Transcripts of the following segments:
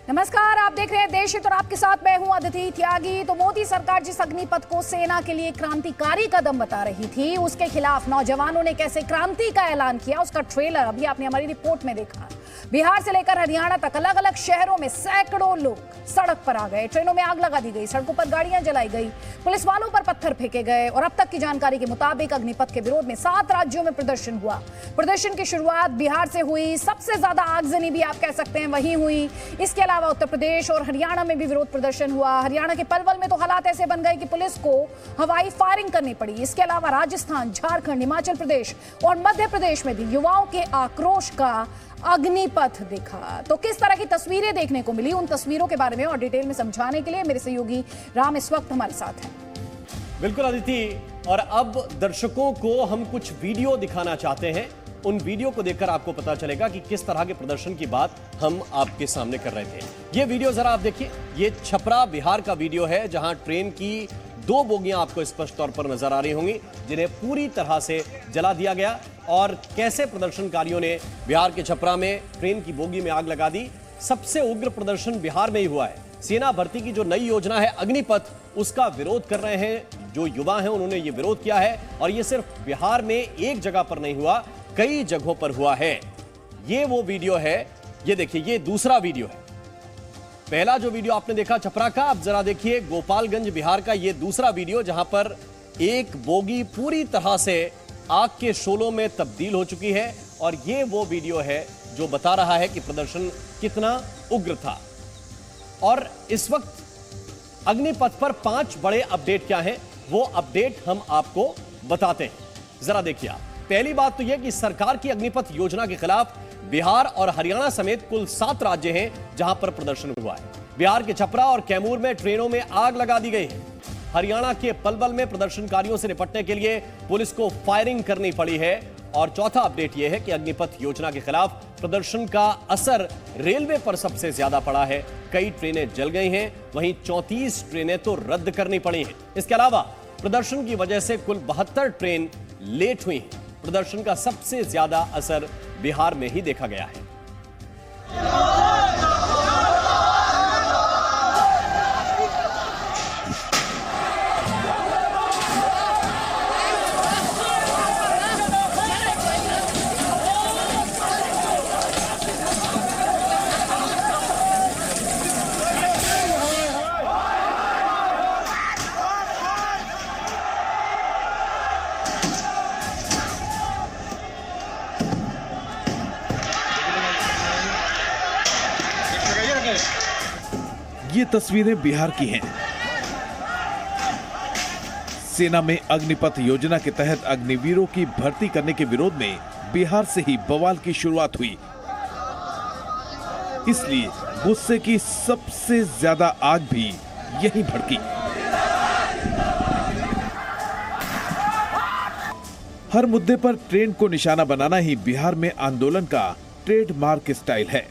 नमस्कार, आप देख रहे हैं देश हित और आपके साथ मैं हूं अदिति त्यागी। तो मोदी सरकार जिस अग्निपथ को सेना के लिए क्रांतिकारी कदम बता रही थी, उसके खिलाफ नौजवानों ने कैसे क्रांति का ऐलान किया, उसका ट्रेलर अभी आपने हमारी रिपोर्ट में देखा। बिहार से लेकर हरियाणा तक अलग अलग शहरों में सैकड़ों लोग सड़क पर आ गए, ट्रेनों में आग लगा दी गई, सड़कों पर गाड़ियां जलाई गई, पुलिस वालों पर पत्थर फेंके गए और अब तक की जानकारी के मुताबिक अग्निपथ के विरोध में 7 राज्यों में प्रदर्शन हुआ। प्रदर्शन की शुरुआत बिहार से हुई, सबसे ज्यादा आगजनी भी आप कह सकते हैं वहीं हुई। इसके अलावा उत्तर प्रदेश और हरियाणा में भी विरोध प्रदर्शन हुआ। हरियाणा के पलवल में तो हालात ऐसे बन गए कि पुलिस को हवाई फायरिंग करनी पड़ी। इसके अलावा राजस्थान, झारखंड, हिमाचल प्रदेश और मध्य प्रदेश में भी युवाओं के आक्रोश का अग्निपथ दिखा। तो किस तरह की तस्वीरें देखने को मिली, उन तस्वीरों के बारे में और डिटेल में समझाने के लिए मेरे सहयोगी राम इस वक्त हमारे साथ हैं। बिल्कुल अदिति, और अब दर्शकों को हम कुछ वीडियो दिखाना चाहते हैं। उन वीडियो को देखकर आपको पता चलेगा कि किस तरह के प्रदर्शन की बात हम आपके सामने कर रहे थे। ये वीडियो जरा आप देखिए। ये छपरा बिहार का वीडियो है, जहां ट्रेन की 2 बोगियां आपको स्पष्ट तौर पर नजर आ रही होंगी, जिन्हें पूरी तरह से जला दिया गया। और कैसे प्रदर्शनकारियों ने बिहार के छपरा में ट्रेन की बोगी में आग लगा दी। सबसे उग्र प्रदर्शन बिहार में ही हुआ है। सेना भर्ती की जो नई योजना है अग्निपथ, उसका विरोध कर रहे हैं जो युवा हैं, उन्होंने ये विरोध किया है। और ये सिर्फ बिहार में एक जगह पर नहीं हुआ, कई जगहों पर हुआ है। ये वो वीडियो है, ये देखिए, ये दूसरा वीडियो है। पहला जो वीडियो आपने देखा छपरा का, अब जरा देखिए गोपालगंज बिहार का ये दूसरा वीडियो, जहां पर एक बोगी पूरी तरह से आग के शोलों में तब्दील हो चुकी है। और ये वो वीडियो है जो बता रहा है कि प्रदर्शन कितना उग्र था। और इस वक्त अग्निपथ पर 5 बड़े अपडेट क्या हैं, वो अपडेट हम आपको बताते हैं। जरा देखिए आप। पहली बात तो यह कि सरकार की अग्निपथ योजना के खिलाफ बिहार और हरियाणा समेत कुल 7 राज्य हैं जहां पर प्रदर्शन हुआ है। बिहार के छपरा और कैमूर में ट्रेनों में आग लगा दी गई है। हरियाणा के पलवल में प्रदर्शनकारियों से निपटने के लिए पुलिस को फायरिंग करनी पड़ी है। और चौथा अपडेट यह है कि अग्निपथ योजना के खिलाफ प्रदर्शन का असर रेलवे पर सबसे ज्यादा पड़ा है। कई ट्रेनें जल गई हैं, वहीं 34 ट्रेनें तो रद्द करनी पड़ी हैं। इसके अलावा प्रदर्शन की वजह से कुल 72 ट्रेन लेट हुई हैं। प्रदर्शन का सबसे ज्यादा असर बिहार में ही देखा गया है। ये तस्वीरें बिहार की हैं। सेना में अग्निपथ योजना के तहत अग्निवीरों की भर्ती करने के विरोध में बिहार से ही बवाल की शुरुआत हुई। इसलिए गुस्से की सबसे ज्यादा आग भी यहीं भड़की। हर मुद्दे पर ट्रेन को निशाना बनाना ही बिहार में आंदोलन का ट्रेडमार्क स्टाइल है।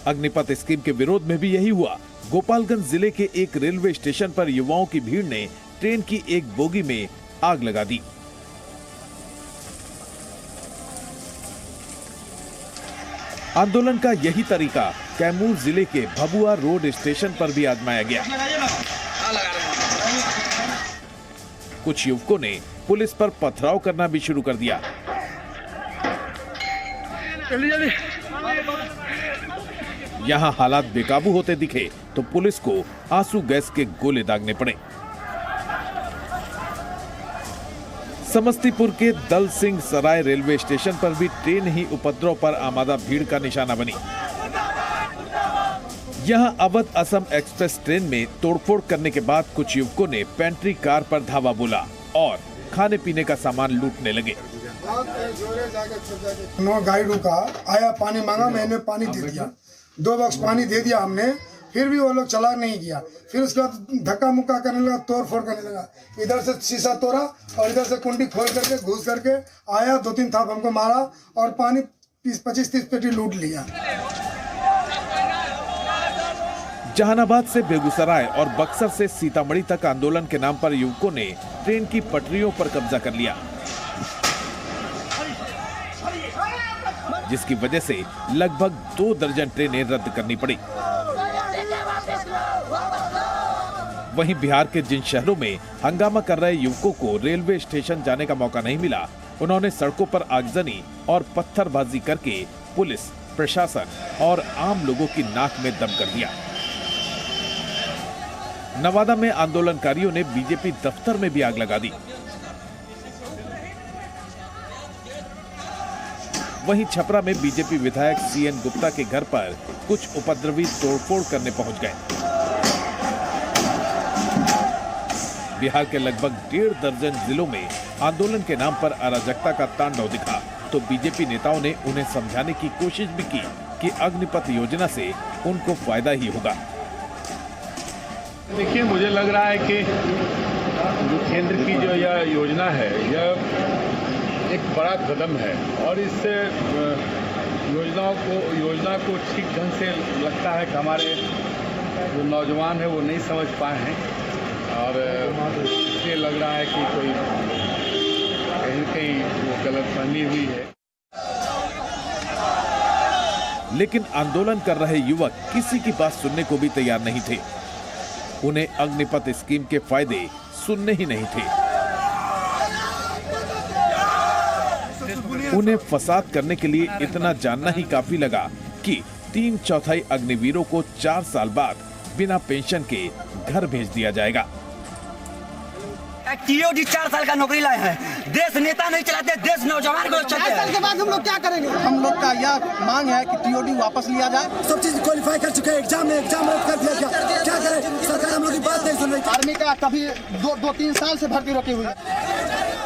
अग्निपथ स्कीम के विरोध में भी यही हुआ। गोपालगंज जिले के एक रेलवे स्टेशन पर युवाओं की भीड़ ने ट्रेन की एक बोगी में आग लगा दी। आंदोलन का यही तरीका कैमूर जिले के भभुआ रोड स्टेशन पर भी आजमाया गया। कुछ युवकों ने पुलिस पर पथराव करना भी शुरू कर दिया। यहां हालात बेकाबू होते दिखे तो पुलिस को आंसू गैस के गोले दागने पड़े। समस्तीपुर के दल सिंह सराय रेलवे स्टेशन पर भी ट्रेन ही उपद्रव पर आमादा भीड़ का निशाना बनी। यहां अवध असम एक्सप्रेस ट्रेन में तोड़फोड़ करने के बाद कुछ युवकों ने पेंट्री कार पर धावा बोला और खाने पीने का सामान लूटने लगे। गाड़ी रुका, आया, पानी मांगा, मैंने पानी दे दिया, 2 बॉक्स पानी दे दिया हमने, फिर भी वो लोग चला नहीं किया। फिर उसके बाद धक्का मुक्का करने लगा, तोड़ फोड़ करने लगा। इधर से शीशा तोड़ा और इधर से कुंडी खोल करके घुस करके आया, 2-3 थाप हमको मारा और पानी 25-30 पेटी लूट लिया। जहानाबाद से बेगूसराय और बक्सर से सीतामढ़ी तक आंदोलन के नाम पर युवकों ने ट्रेन की पटरियों पर कब्जा कर लिया। जिसकी वजह से लगभग 2 दर्जन ट्रेनें रद्द करनी पड़ी। वहीं बिहार के जिन शहरों में हंगामा कर रहे युवकों को रेलवे स्टेशन जाने का मौका नहीं मिला, उन्होंने सड़कों पर आगजनी और पत्थरबाजी करके पुलिस, प्रशासन और आम लोगों की नाक में दम कर दिया। नवादा में आंदोलनकारियों ने बीजेपी दफ्तर में भी आग लगा दी। वहीं छपरा में बीजेपी विधायक सीएन गुप्ता के घर पर कुछ उपद्रवी तोड़फोड़ करने पहुंच गए। बिहार के लगभग 1.5 दर्जन जिलों में आंदोलन के नाम पर अराजकता का तांडव दिखा, तो बीजेपी नेताओं ने उन्हें समझाने की कोशिश भी की कि अग्निपथ योजना से उनको फायदा ही होगा। देखिए, मुझे लग रहा है कि जो केंद्र की जो यह योजना है, यह एक बड़ा कदम है और इससे योजना को ठीक ढंग से लगता है कि हमारे जो नौजवान है वो नहीं समझ पाए हैं और इसलिए लग रहा है कि कोई कहीं वो गलतफहमी हुई है। लेकिन आंदोलन कर रहे युवक किसी की बात सुनने को भी तैयार नहीं थे। उन्हें अग्निपथ स्कीम के फायदे सुनने ही नहीं थे। उन्हें फसाद करने के लिए इतना जानना ही काफी लगा कि 3/4 अग्निवीरों को 4 साल बाद बिना पेंशन के घर भेज दिया जाएगा। टीओडी 4 साल का नौकरी लाए हैं। देश नेता नहीं चलाते, देश नौजवान को चलाते हैं। 4 साल के बाद हम लोग क्या करेंगे? हम लोग का यह मांग है कि टीओडी वापस लिया जाए। सब चीज क्वालिफाई कर चुके हैं, एग्जाम रद्द कर दिया गया। क्या करें? सरकार हम लोग की बात नहीं सुन रही। आर्मी का कभी 2-3 साल से भर्ती रोकी हुई है।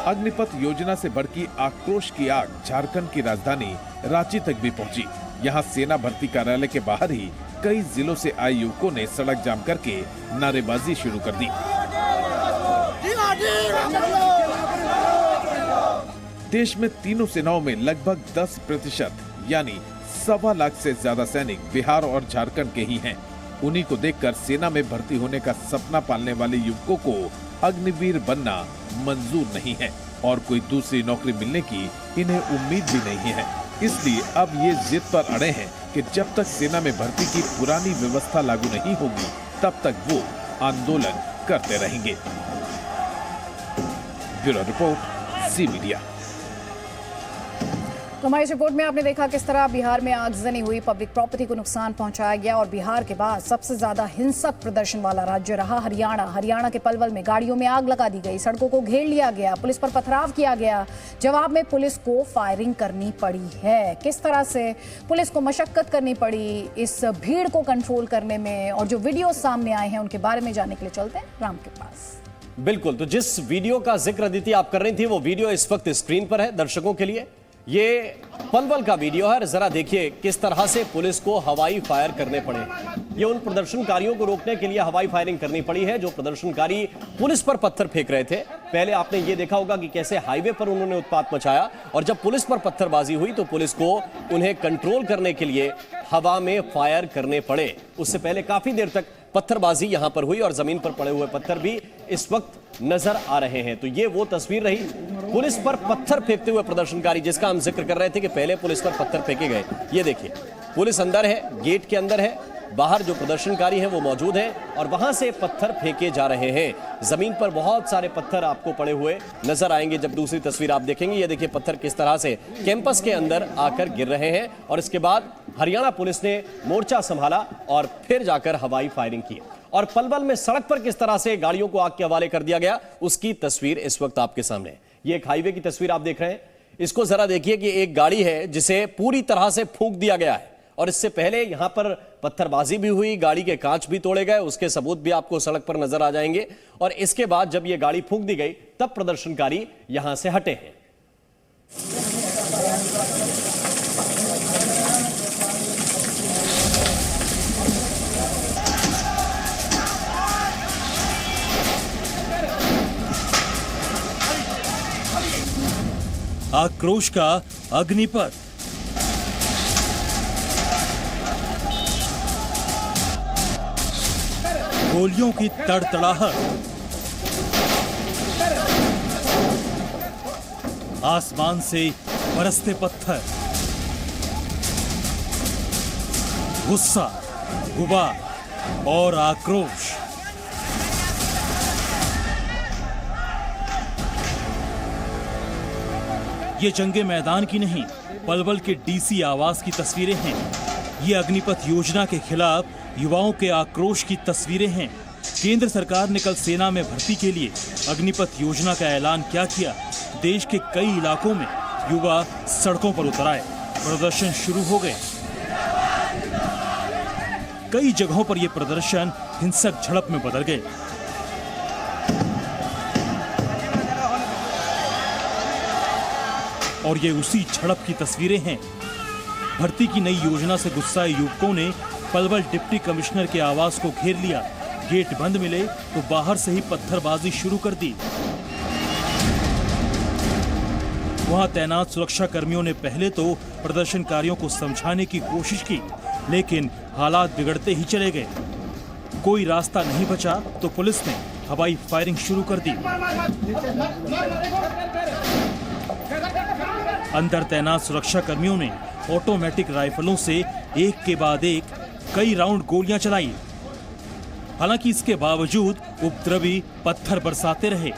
अग्निपथ योजना से भड़की आक्रोश की आग झारखंड की राजधानी रांची तक भी पहुंची। यहां सेना भर्ती कार्यालय के बाहर ही कई जिलों से आए युवकों ने सड़क जाम करके नारेबाजी शुरू कर दी। देश में तीनों सेनाओं में लगभग 10% यानी 1.25 लाख से ज्यादा सैनिक बिहार और झारखंड के ही हैं। उन्हीं को देखकर सेना में भर्ती होने का सपना पालने वाले युवकों को अग्निवीर बनना मंजूर नहीं है और कोई दूसरी नौकरी मिलने की इन्हें उम्मीद भी नहीं है। इसलिए अब ये जिद पर अड़े हैं कि जब तक सेना में भर्ती की पुरानी व्यवस्था लागू नहीं होगी, तब तक वो आंदोलन करते रहेंगे। Bureau report, C media. तो हमारी इस रिपोर्ट में आपने देखा किस तरह बिहार में आगजनी हुई, पब्लिक प्रॉपर्टी को नुकसान पहुंचाया गया और बिहार के बाद सबसे ज्यादा हिंसक प्रदर्शन वाला राज्य रहा हरियाणा के पलवल में गाड़ियों में आग लगा दी गई, सड़कों को घेर लिया गया, पुलिस पर पथराव किया गया। जवाब में पुलिस को फायरिंग करनी पड़ी है। किस तरह से पुलिस को मशक्कत करनी पड़ी इस भीड़ को कंट्रोल करने में, और जो वीडियो सामने आए हैं उनके बारे में जानने के लिए चलते हैं राम के पास। बिल्कुल, तो जिस वीडियो का जिक्र अदिति आप कर रही थी, वो वीडियो इस वक्त स्क्रीन पर है दर्शकों के लिए। ये पलवल का वीडियो है। जरा देखिए किस तरह से पुलिस को हवाई फायर करने पड़े। ये उन प्रदर्शनकारियों को रोकने के लिए हवाई फायरिंग करनी पड़ी है जो प्रदर्शनकारी पुलिस पर पत्थर फेंक रहे थे। पहले आपने ये देखा होगा कि कैसे हाईवे पर उन्होंने उत्पात मचाया और जब पुलिस पर पत्थरबाजी हुई तो पुलिस को उन्हें कंट्रोल करने के लिए हवा में फायर करने पड़े। उससे पहले काफी देर तक पत्थरबाजी यहां पर हुई और जमीन पर पड़े हुए पत्थर भी इस वक्त नजर आ रहे हैं। तो ये वो तस्वीर रही पुलिस पर पत्थर फेंकते हुए प्रदर्शनकारी, जिसका हम जिक्र कर रहे थे कि पहले पुलिस पर पत्थर फेंके गए। ये देखिए, पुलिस अंदर है, गेट के अंदर है, बाहर जो प्रदर्शनकारी हैं वो मौजूद हैं और वहां से पत्थर फेंके जा रहे हैं। जमीन पर बहुत सारे पत्थर आपको पड़े हुए नजर आएंगे जब दूसरी तस्वीर आप देखेंगे। ये देखिए पत्थर किस तरह से कैंपस के अंदर आकर गिर रहे हैं और इसके बाद हरियाणा पुलिस ने मोर्चा संभाला और फिर जाकर हवाई फायरिंग की। और पलवल में सड़क पर किस तरह से गाड़ियों को आग के हवाले कर दिया गया, उसकी तस्वीर इस वक्त आपके सामने है। ये एक हाईवे की तस्वीर आप देख रहे हैं। इसको जरा देखिए कि एक गाड़ी है जिसे पूरी तरह से फूंक दिया गया है और इससे पहले यहां पर पत्थरबाजी भी हुई, गाड़ी के कांच भी तोड़े गए, उसके सबूत भी आपको सड़क पर नजर आ जाएंगे। और इसके बाद जब यह गाड़ी फूंक दी गई तब प्रदर्शनकारी यहां से हटे हैं। आक्रोश का अग्निपथ, गोलियों की तड़तड़ाहट, आसमान से बरसते पत्थर, गुस्सा, गुबार और आक्रोश। ये जंगे मैदान की नहीं, पलवल के डीसी आवास की तस्वीरें हैं। ये अग्निपथ योजना के खिलाफ युवाओं के आक्रोश की तस्वीरें हैं। केंद्र सरकार ने कल सेना में भर्ती के लिए अग्निपथ योजना का ऐलान क्या किया। देश के कई इलाकों में युवा सड़कों पर उतर आए, प्रदर्शन शुरू हो गए। कई जगहों पर यह प्रदर्शन हिंसक झड़प में बदल गए। और ये उसी झड़प की तस्वीरें हैं। भर्ती की नई योजना से गुस्साए युवकों ने पलवल डिप्टी कमिश्नर के आवास को घेर लिया। गेट बंद मिले तो बाहर से ही पत्थरबाजी शुरू कर दी। वहां तैनात सुरक्षा कर्मियों ने पहले तो प्रदर्शनकारियों को समझाने की कोशिश की, लेकिन हालात बिगड़ते ही चले गए। कोई रास्ता नहीं बचा तो पुलिस ने हवाई फायरिंग शुरू कर दी। अंदर तैनात सुरक्षा कर्मियों ने ऑटोमेटिक राइफलों से एक के बाद एक कई राउंड गोलियां चलाई। हालांकि इसके बावजूद उपद्रवी पत्थर बरसाते रहे।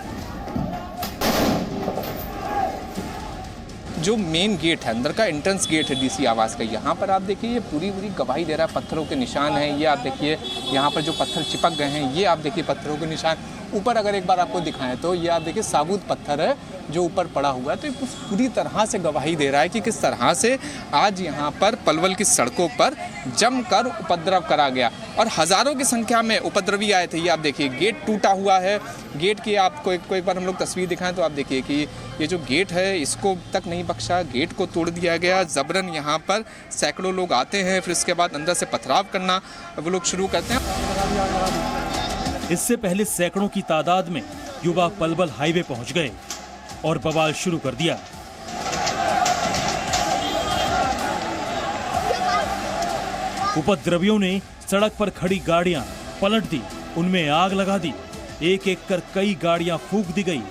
जो मेन गेट है, अंदर का एंट्रेंस गेट है डीसी आवास का, यहाँ पर आप देखिए ये पूरी गवाही दे रहा है। पत्थरों के निशान हैं, ये आप देखिए यहाँ पर जो पत्थर चिपक गए हैं, ये आप देखिए पत्थरों के निशान। ऊपर अगर एक बार आपको दिखाएं तो ये आप देखिए साबुत पत्थर है जो ऊपर पड़ा हुआ है। तो ये पूरी तरह से गवाही दे रहा है कि किस तरह से आज यहाँ पर पलवल की सड़कों पर जमकर उपद्रव करा गया और हजारों की संख्या में उपद्रवी आए थे। ये आप देखिए गेट टूटा हुआ है। गेट की आपको एक बार हम लोग तस्वीर दिखाएं तो आप देखिए कि ये जो गेट है इसको तक नहीं बख्शा, गेट को तोड़ दिया गया। जबरन यहाँ पर सैकड़ों लोग आते हैं, फिर इसके बाद अंदर से पथराव करना वो लोग शुरू करते हैं। इससे पहले सैकड़ों की तादाद में युवा पलवल हाईवे पहुंच गए और बवाल शुरू कर दिया। उपद्रवियों ने सड़क पर खड़ी गाड़ियां पलट दी, उनमें आग लगा दी। एक एक कर कई गाड़ियां फूंक दी गई।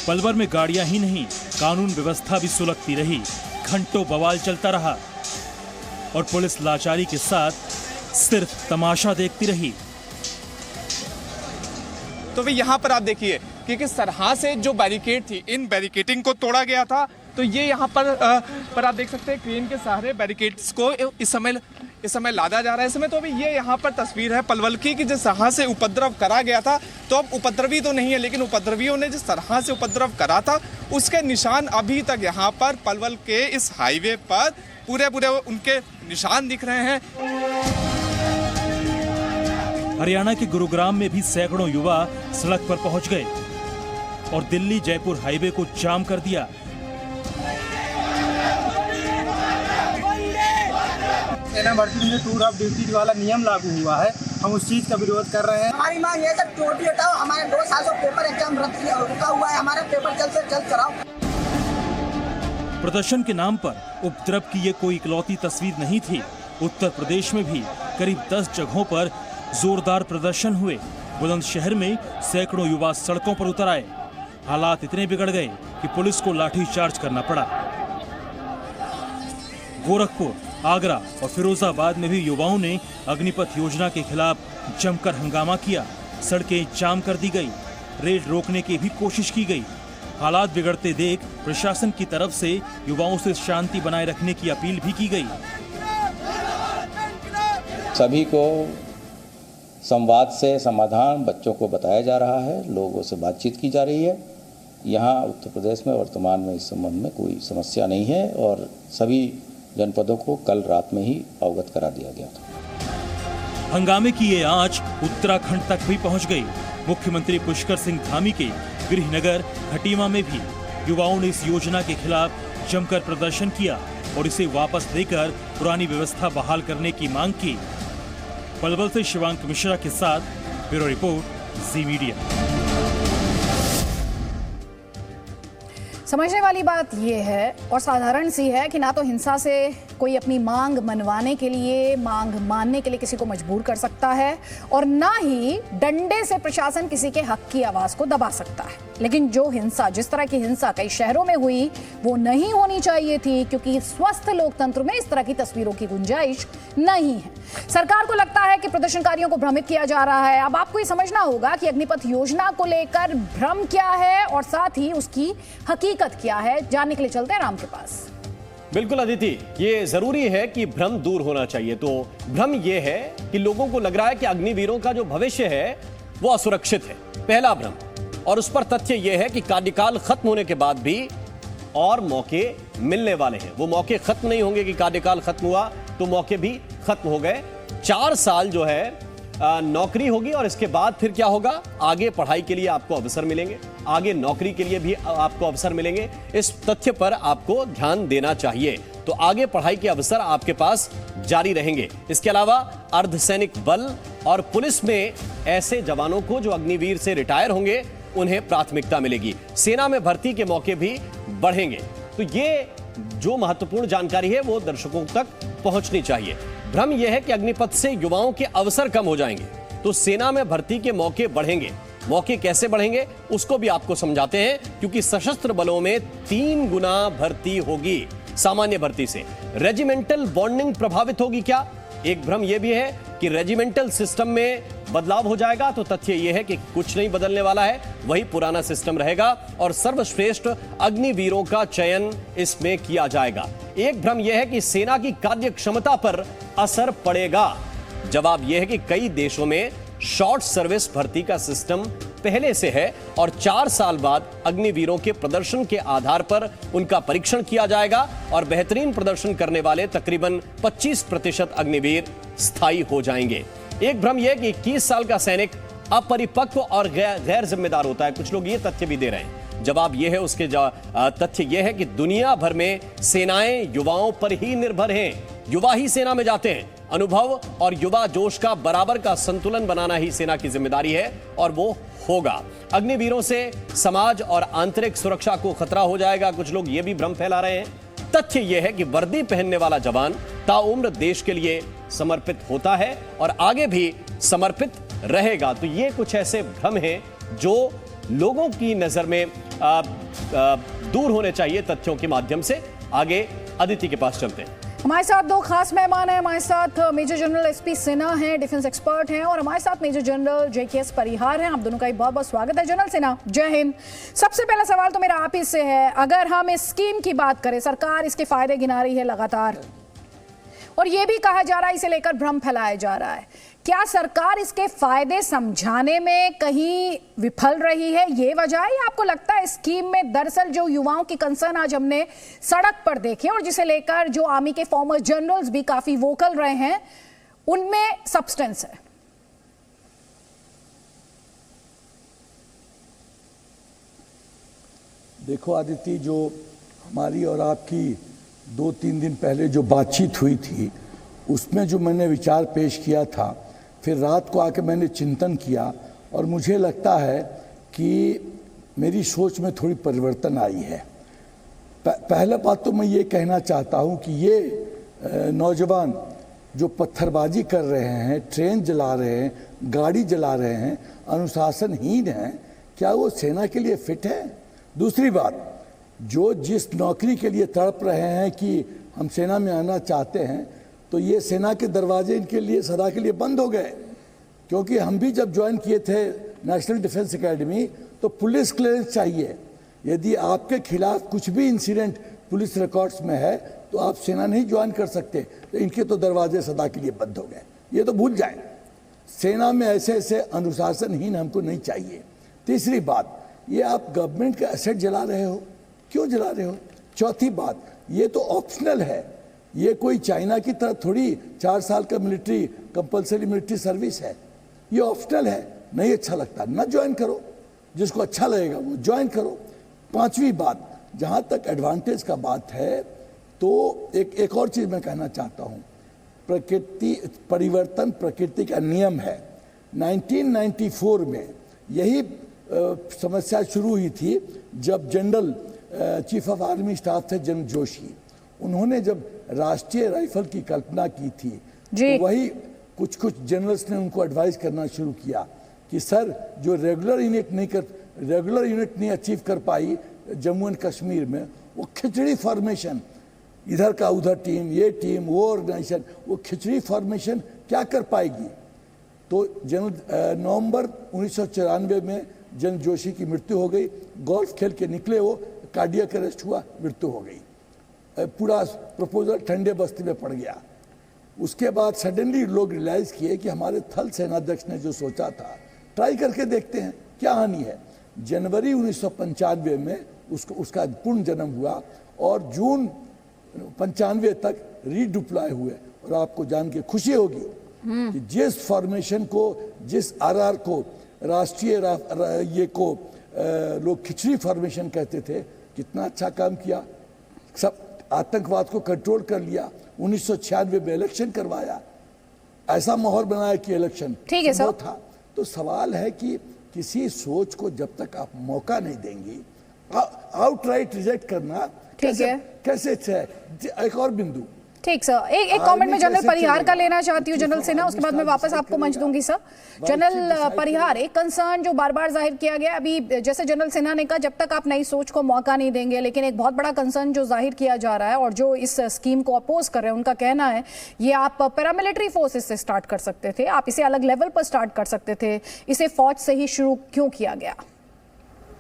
पलवल में गाड़ियां ही नहीं, कानून व्यवस्था भी सुलगती रही। घंटों बवाल चलता रहा और पुलिस लाचारी के साथ सिर्फ तमाशा देखती रही। तो भी यहाँ पर आप देखिए कि किस तरह से जो बैरिकेड थी, इन बैरिकेडिंग को तोड़ा गया था। तो ये यहाँ पर आप देख सकते हैं क्रेन के सहारे बैरिकेड्स को इस समय लादा जा रहा है। इस समय तो अभी ये यहाँ पर तस्वीर है पलवल की कि जिस तरह से उपद्रव करा गया था, तो अब उपद्रवी तो नहीं है, लेकिन उपद्रवियों ने जिस तरह से उपद्रव करा था उसके निशान अभी तक यहाँ पर पलवल के इस हाईवे पर पूरे उनके निशान दिख रहे हैं। हरियाणा के गुरुग्राम में भी सैकड़ों युवा सड़क पर पहुंच गए और दिल्ली जयपुर हाईवे को जाम कर दिया। सेना भर्ती में टूर ऑफ ड्यूटी वाला नियम लागू हुआ है, हम उस चीज का विरोध कर रहे हैं। हमारी मांग ये सब टूर भी हटाओ, हमारे 2 साल से पेपर एग्जाम रुका हुआ है, हमारा पेपर जल्द से जल्द कराओ। प्रदर्शन के नाम पर उपद्रव की ये कोई इकलौती तस्वीर नहीं थी। उत्तर प्रदेश में भी करीब 10 जगहों पर जोरदार प्रदर्शन हुए। बुलंदशहर में सैकड़ों युवा सड़कों पर उतर आए। हालात इतने बिगड़ गए कि पुलिस को लाठीचार्ज करना पड़ा। गोरखपुर, आगरा और फिरोजाबाद में भी युवाओं ने अग्निपथ योजना के खिलाफ जमकर हंगामा किया। सड़कें जाम कर दी गई, रेल रोकने की भी कोशिश की गई। हालात बिगड़ते देख प्रशासन की तरफ से युवाओं से शांति बनाए रखने की अपील भी की गई। सभी को संवाद से समाधान बच्चों को बताया जा रहा है, लोगों से बातचीत की जा रही है। यहाँ उत्तर प्रदेश में वर्तमान में इस संबंध में कोई समस्या नहीं है और सभी जनपदों को कल रात में ही अवगत करा दिया गया था। हंगामे की ये आंच उत्तराखंड तक भी पहुंच गई। मुख्यमंत्री पुष्कर सिंह धामी के गृहनगर खटीमा में भी युवाओं ने इस योजना के खिलाफ जमकर प्रदर्शन किया और इसे वापस लेकर पुरानी व्यवस्था बहाल करने की मांग की। पलवल से शिवांक मिश्रा के साथ ब्यूरो रिपोर्ट, जी मीडिया। समझने वाली बात यह है और साधारण सी है कि ना तो हिंसा से कोई अपनी मांग मनवाने के लिए, मांग मानने के लिए किसी को मजबूर कर सकता है और ना ही डंडे से प्रशासन किसी के हक की आवाज को दबा सकता है। लेकिन जो हिंसा, जिस तरह की हिंसा कई शहरों में हुई, वो नहीं होनी चाहिए थी, क्योंकि स्वस्थ लोकतंत्र में इस तरह की तस्वीरों की गुंजाइश नहीं है। सरकार को लगता है कि प्रदर्शनकारियों को भ्रमित किया जा रहा है। अब आपको ये समझना होगा कि अग्निपथ योजना को लेकर भ्रम क्या है और साथ ही उसकी हकीकत क्या है। जानने के लिए चलते हैं राम के पास। बिल्कुल अदिति, ये जरूरी है कि भ्रम दूर होना चाहिए। तो भ्रम ये है कि लोगों को लग रहा है कि अग्निवीरों का जो भविष्य है वो असुरक्षित है, पहला भ्रम। और उस पर तथ्य यह है कि कार्यकाल खत्म होने के बाद भी और मौके मिलने वाले हैं। वो मौके खत्म नहीं होंगे कि कार्यकाल खत्म हुआ तो मौके भी खत्म हो गए। 4 साल जो है नौकरी होगी और इसके बाद फिर क्या होगा, आगे पढ़ाई के लिए आपको अवसर मिलेंगे, आगे नौकरी के लिए भी आपको अवसर मिलेंगे। इस तथ्य पर आपको ध्यान देना चाहिए। तो आगे पढ़ाई के अवसर आपके पास जारी रहेंगे। इसके अलावा अर्धसैनिक बल और पुलिस में ऐसे जवानों को जो अग्निवीर से रिटायर होंगे उन्हें प्राथमिकता मिलेगी। सेना में भर्ती के मौके भी बढ़ेंगे। तो ये जो महत्वपूर्ण जानकारी है वो दर्शकों तक पहुंचनी चाहिए। भ्रम यह है कि अग्निपथ से युवाओं के अवसर कम हो जाएंगे तो सेना में भर्ती के मौके बढ़ेंगे। मौके कैसे बढ़ेंगे उसको भी आपको समझाते हैं, क्योंकि सशस्त्र बलों में 3 गुना भर्ती होगी सामान्य भर्ती से। रेजिमेंटल बॉन्डिंग प्रभावित होगी क्या? एक भ्रम यह भी है कि रेजिमेंटल सिस्टम में बदलाव हो जाएगा, तो तथ्य यह है कि कुछ नहीं बदलने वाला है, वही पुराना सिस्टम रहेगा और सर्वश्रेष्ठ अग्निवीरों का चयन इसमें किया जाएगा। एक भ्रम यह है कि सेना की कार्य क्षमता पर असर पड़ेगा। जवाब यह है कि कई देशों में शॉर्ट सर्विस भर्ती का सिस्टम पहले से है और 4 साल बाद अग्निवीरों के प्रदर्शन के आधार पर उनका परीक्षण किया जाएगा और बेहतरीन प्रदर्शन करने वाले तकरीबन 25% अग्निवीर स्थायी हो जाएंगे। एक भ्रम यह कि 21 साल का सैनिक अपरिपक्व और गैर जिम्मेदार होता है। कुछ लोग ये तथ्य भी दे रहे हैं। जवाब यह है, उसके तथ्य यह है कि दुनिया भर में सेनाएं युवाओं पर ही निर्भर हैं। युवा ही सेना में जाते हैं। अनुभव और युवा जोश का बराबर का संतुलन बनाना ही सेना की जिम्मेदारी है और वो होगा। अग्निवीरों से समाज और आंतरिक सुरक्षा को खतरा हो जाएगा। कुछ लोग ये भी भ्रम फैला रहे हैं। तथ्य यह है कि वर्दी पहनने वाला जवान ताउम्र देश के लिए समर्पित होता है और आगे भी समर्पित रहेगा। तो ये कुछ ऐसे भ्रम हैं जो लोगों की नजर में दूर होने चाहिए तथ्यों के माध्यम से। आगे अदिति के पास चलते हैं। हमारे साथ 2 खास मेहमान हैं। हमारे साथ मेजर जनरल एसपी सिन्हा हैं, डिफेंस एक्सपर्ट हैं, और हमारे साथ मेजर जनरल जेकेएस परिहार हैं। आप दोनों का बहुत बहुत स्वागत है। जनरल सिन्हा, जय हिंद। सबसे पहला सवाल तो मेरा आप ही से है, अगर हम इस स्कीम की बात करें, सरकार इसके फायदे गिना रही है लगातार और ये भी कहा जा रहा है, इसे लेकर भ्रम फैलाया जा रहा है, क्या सरकार इसके फायदे समझाने में कहीं विफल रही है? ये वजह है या आपको लगता है स्कीम में दरअसल जो युवाओं की कंसर्न आज हमने सड़क पर देखे और जिसे लेकर जो आर्मी के फॉर्मर जनरल्स भी काफी वोकल रहे हैं, उनमें सब्सटेंस है? देखो आदिति, जो हमारी और आपकी 2-3 दिन पहले जो बातचीत हुई थी उसमें जो मैंने विचार पेश किया था, फिर रात को आके मैंने चिंतन किया और मुझे लगता है कि मेरी सोच में थोड़ी परिवर्तन आई है। पहला बात तो मैं ये कहना चाहता हूँ कि ये नौजवान जो पत्थरबाजी कर रहे हैं, ट्रेन जला रहे हैं, गाड़ी जला रहे हैं, अनुशासनहीन हैं, क्या वो सेना के लिए फिट है? दूसरी बात, जो जिस नौकरी के लिए तड़प रहे हैं कि हम सेना में आना चाहते हैं, तो ये सेना के दरवाजे इनके लिए सदा के लिए बंद हो गए। क्योंकि हम भी जब ज्वाइन किए थे नेशनल डिफेंस एकेडमी तो पुलिस क्लियरेंस चाहिए। यदि आपके खिलाफ कुछ भी इंसिडेंट पुलिस रिकॉर्ड्स में है तो आप सेना नहीं ज्वाइन कर सकते। तो इनके तो दरवाजे सदा के लिए बंद हो गए, ये तो भूल जाएं। सेना में ऐसे ऐसे अनुशासनहीन हमको नहीं चाहिए। तीसरी बात, ये आप गवर्नमेंट का एसेट जला रहे हो, क्यों जला रहे हो? चौथी बात, ये तो ऑप्शनल है, ये कोई चाइना की तरह थोड़ी 4 साल का मिलिट्री कंपलसरी मिलिट्री सर्विस है, ये ऑप्शनल है। नहीं अच्छा लगता ना ज्वाइन करो, जिसको अच्छा लगेगा वो ज्वाइन करो। पांचवी बात, जहाँ तक एडवांटेज का बात है तो एक और चीज़ मैं कहना चाहता हूँ, प्रकृति परिवर्तन प्रकृति का नियम है। 1994 में यही समस्या शुरू हुई थी जब general chief of army staff थे जनरल जोशी, उन्होंने जब राष्ट्रीय राइफल की कल्पना की थी तो वही कुछ जनरल्स ने उनको एडवाइस करना शुरू किया कि सर जो रेगुलर यूनिट नहीं अचीव कर पाई जम्मू एंड कश्मीर में, वो खिचड़ी फॉर्मेशन, इधर का उधर टीम, ये टीम, वो ऑर्गेनाइजेशन, वो खिचड़ी फॉर्मेशन क्या कर पाएगी। तो नवंबर 1994 में जनरल जोशी की मृत्यु हो गई। गोल्फ खेल के निकले, वो कार्डियक अरेस्ट हुआ, मृत्यु हो गई। पूरा प्रपोजल ठंडे बस्ती में पड़ गया। उसके बाद सडनली लोग रियलाइज किए कि हमारे थल सेनाध्यक्ष ने जो सोचा था, ट्राई करके देखते हैं क्या हानि है। जनवरी 1995 में उसका पूर्ण जन्म हुआ और जून 95 तक रीडिप्लॉय हुए। और आपको जान के खुशी होगी कि जिस फॉर्मेशन को, जिस आरआर को राष्ट्रीय ये को लोग खिचड़ी फॉर्मेशन कहते थे, कितना अच्छा काम किया। सब आतंकवाद को कंट्रोल कर लिया। 1996 में इलेक्शन करवाया, ऐसा माहौल बनाया कि इलेक्शन ठीक है सर था। तो सवाल है कि किसी सोच को जब तक आप मौका नहीं देंगी, आउटराइट रिजेक्ट करना कैसे है। एक और बिंदु, ठीक सर, एक कमेंट में जनरल परिहार का लेना चाहती हूँ जनरल सेना, उसके बाद मैं वापस आपको मंच दूंगी सर। जनरल परिहार, एक कंसर्न जो बार बार जाहिर किया गया, अभी जैसे जनरल सेना ने कहा जब तक आप नई सोच को मौका नहीं देंगे, लेकिन एक बहुत बड़ा कंसर्न जो जाहिर किया जा रहा है और जो इस स्कीम को अपोज कर रहे हैं, उनका कहना है ये आप पैरामिलिट्री फोर्सेस से स्टार्ट कर सकते थे, आप इसे अलग लेवल पर स्टार्ट कर सकते थे, इसे फौज से ही शुरू क्यों किया गया?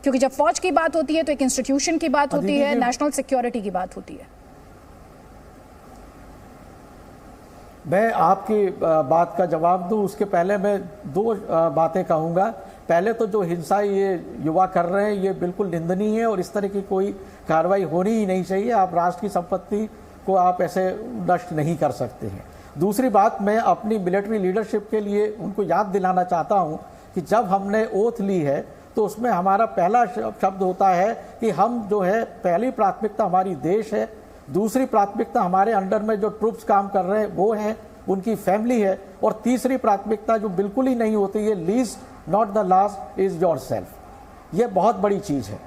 क्योंकि जब फौज की बात होती है तो एक इंस्टीट्यूशन की बात होती है, नेशनल सिक्योरिटी की बात होती है। मैं आपकी बात का जवाब दूं उसके पहले मैं दो बातें कहूंगा। पहले तो जो हिंसा ये युवा कर रहे हैं ये बिल्कुल निंदनीय है और इस तरह की कोई कार्रवाई होनी ही नहीं चाहिए। आप राष्ट्र की संपत्ति को आप ऐसे नष्ट नहीं कर सकते हैं। दूसरी बात, मैं अपनी मिलिट्री लीडरशिप के लिए उनको याद दिलाना चाहता हूं कि जब हमने ओथ ली है तो उसमें हमारा पहला शब्द होता है कि हम जो है, पहली प्राथमिकता हमारी देश है, दूसरी प्राथमिकता हमारे अंडर में जो ट्रूप्स काम कर रहे हैं वो हैं, उनकी फैमिली है, और तीसरी प्राथमिकता जो बिल्कुल ही नहीं होती है, least not the last is yourself. ये बहुत बड़ी चीज़ है।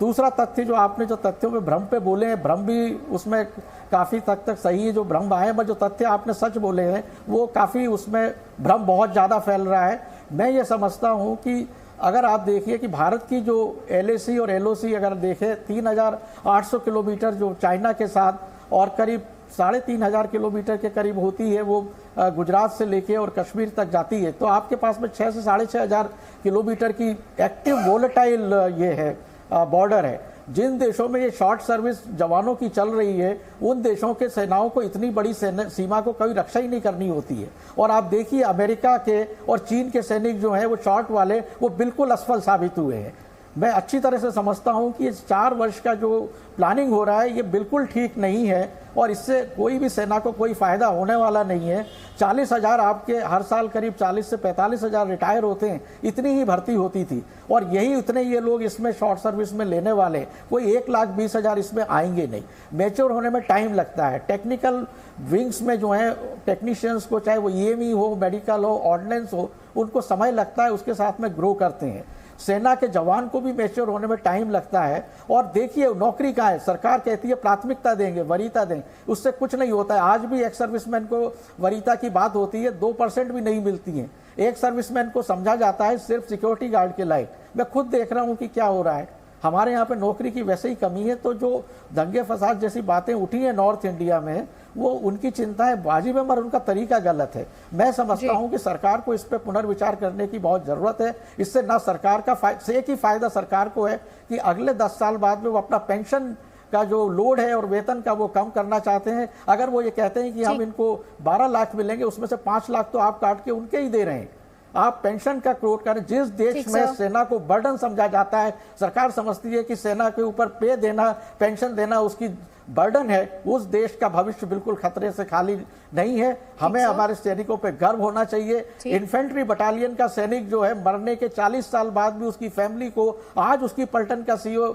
दूसरा तथ्य जो आपने जो तथ्यों में भ्रम पे बोले हैं, भ्रम भी उसमें काफ़ी तक सही है, जो भ्रम आए, पर जो तथ्य आपने सच बोले हैं वो काफ़ी उसमें भ्रम बहुत ज़्यादा फैल रहा है। मैं ये समझता हूँ कि अगर आप देखिए कि भारत की जो LAC और LOC अगर देखें 3800 किलोमीटर जो चाइना के साथ और करीब 3500 किलोमीटर के करीब होती है, वो गुजरात से लेके और कश्मीर तक जाती है, तो आपके पास में 6 से 6500 किलोमीटर की एक्टिव वोलेटाइल ये है बॉर्डर है। जिन देशों में ये शॉर्ट सर्विस जवानों की चल रही है, उन देशों के सेनाओं को इतनी बड़ी सीमा को कभी रक्षा ही नहीं करनी होती है। और आप देखिए अमेरिका के और चीन के सैनिक जो हैं वो शॉर्ट वाले, वो बिल्कुल असफल साबित हुए हैं। मैं अच्छी तरह से समझता हूं कि इस 4 वर्ष का जो प्लानिंग हो रहा है ये बिल्कुल ठीक नहीं है और इससे कोई भी सेना को कोई फायदा होने वाला नहीं है। 40,000 आपके हर साल करीब 40 से 45,000 रिटायर होते हैं, इतनी ही भर्ती होती थी और यही उतने ये लोग इसमें शॉर्ट सर्विस में लेने वाले, कोई 1,20,000 इसमें आएंगे नहीं। मैच्योर होने में टाइम लगता है। टेक्निकल विंग्स में जो है टेक्नीशियंस को, चाहे वो EME हो, मेडिकल हो, ऑर्डिनेंस हो, उनको समय लगता है, उसके साथ में ग्रो करते हैं। सेना के जवान को भी मैच्योर होने में टाइम लगता है। और देखिए नौकरी कहाँ है, सरकार कहती है प्राथमिकता देंगे, वरीयता देंगे, उससे कुछ नहीं होता है। आज भी एक सर्विसमैन को वरीयता की बात होती है, 2% भी नहीं मिलती है। एक सर्विसमैन को समझा जाता है सिर्फ सिक्योरिटी गार्ड के लायक। मैं खुद देख रहा हूँ कि क्या हो रहा है, हमारे यहाँ पे नौकरी की वैसे ही कमी है। तो जो दंगे फसाद जैसी बातें उठी हैं नॉर्थ इंडिया में, वो उनकी चिंता है वाजिब है, मगर उनका तरीका गलत है। मैं समझता हूं कि सरकार को इस पे पुनर्विचार करने की बहुत जरूरत है। इससे ना सरकार का एक ही फायदा सरकार को है कि अगले 10 साल बाद में वो अपना पेंशन का जो लोड है और वेतन का वो कम करना चाहते हैं। अगर वो ये कहते हैं कि हम इनको 12 लाख मिलेंगे, उसमें से 5 लाख तो आप काट के उनके ही दे रहे हैं। आप पेंशन का क्रोध करें। जिस देश में सेना को बर्डन समझा जाता है, सरकार समझती है कि सेना के ऊपर पे देना, पेंशन देना उसकी बर्डन है, उस देश का भविष्य बिल्कुल खतरे से खाली नहीं है। हमें हमारे सैनिकों पे गर्व होना चाहिए। इन्फेंट्री बटालियन का सैनिक जो है मरने के 40 साल बाद भी उसकी फैमिली को आज उसकी पलटन का सीईओ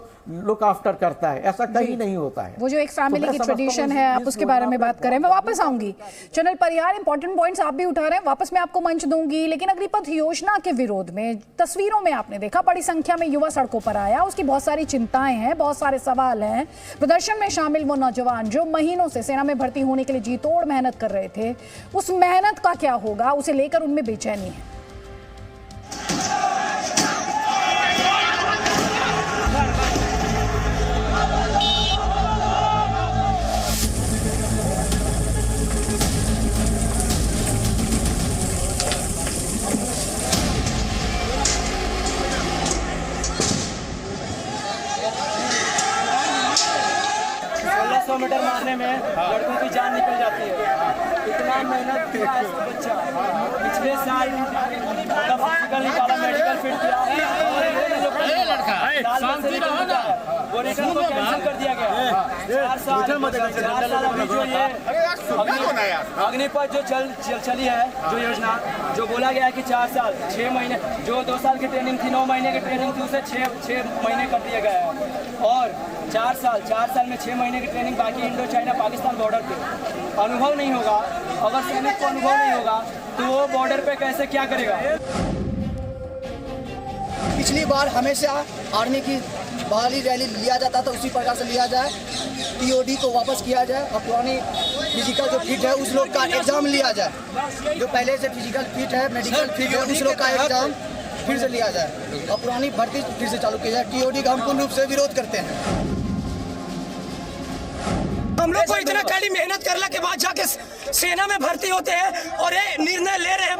लुक आफ्टर करता है, ऐसा कहीं नहीं होता है। वो जो एक फैमिली की ट्रेडिशन है, आप उसके बारे में बात करें। मैं वापस आऊंगी चैनल पर यार, इंपॉर्टेंट पॉइंट्स आप भी उठा रहे हैं, वापस मैं आपको मंच दूंगी। लेकिन अग्निपथ योजना के विरोध में तस्वीरों में आपने देखा बड़ी संख्या में युवा सड़कों पर आया, उसकी बहुत सारी चिंताएं हैं, बहुत सारे सवाल हैं। प्रदर्शन में शामिल वो नौजवान जो महीनों से सेना में भर्ती होने के लिए जी तोड़ मेहनत कर रहे थे, उस मेहनत का क्या होगा, उसे लेकर उनमें बेचैनी है। मीटर मारने में लड़कों की जान निकल जाती है। इतना मेहनत किया है इसका बच्चा, पिछले साल फिजिकल निकाला, मेडिकल फिट किया, वो रिटर्न को कैंसिल कर दिया गया। 4 साल अभी जो ये अग्निपथ जो चली है, जो योजना जो बोला गया है कि 4 साल 6 महीने, जो 2 साल की ट्रेनिंग थी, 9 महीने की ट्रेनिंग थी, उसे 6 महीने कर दिया गया है। और 4 साल में 6 महीने की ट्रेनिंग बाकी इंडो चाइना पाकिस्तान बॉर्डर पे अनुभव नहीं होगा। अगर सैनिक को अनुभव नहीं होगा तो वो बॉर्डर पे कैसे क्या करेगा। पिछली बार हमेशा आर्मी की बहाली रैली लिया जाता था, उसी प्रकार से लिया जाए, टीओडी को वापस किया जाए और पुरानी फिजिकल जो फिट है उस लोग का एग्जाम लिया जाए। जो पहले से फिजिकल फिट है, मेडिकल फिट है, उस लोग का एग्जाम फिर से लिया जाए और पुरानी भर्ती फिर से चालू की जाए। टीओडी का हम पूर्ण रूप से विरोध करते हैं। हम लोग को इतना कड़ी मेहनत करने के बाद जाके सेना में भर्ती होते हैं और ये निर्णय ले रहे हैं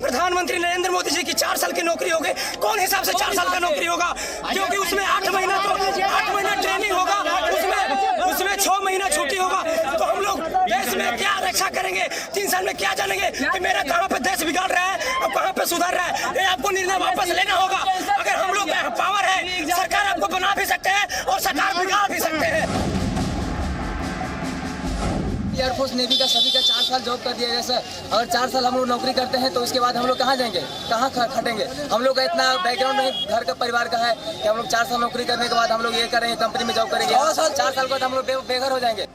प्रधानमंत्री नरेंद्र मोदी जी की 4 साल की नौकरी हो गई। कौन हिसाब से 4 साल का नौकरी होगा, क्योंकि उसमें 8 महीना ट्रेनिंग होगा, उसमें 6 महीना छुट्टी होगा। तो हम लोग देश में क्या रक्षा करेंगे, 3 साल में क्या जानेंगे कि मेरा कहाँ पे देश बिगाड़ रहा है और कहाँ पे सुधार रहा है। ये आपको निर्णय वापस लेना होगा। अगर हम लोग पावर है, सरकार आपको बना भी सकते हैं और सरकार बिगाड़ भी सकते हैं। एयरफोर्स नेवी का सभी का 4 साल जॉब कर दिया गया सर। अगर 4 साल हम लोग नौकरी करते हैं तो उसके बाद हम लोग कहाँ जाएंगे, कहाँ खटेंगे। हम लोग का इतना बैकग्राउंड नहीं घर का परिवार का है कि हम लोग 4 साल नौकरी करने के बाद हम लोग ये करेंगे, कंपनी में जॉब करेंगे, 4 साल बाद हम लोग बेघर हो जाएंगे।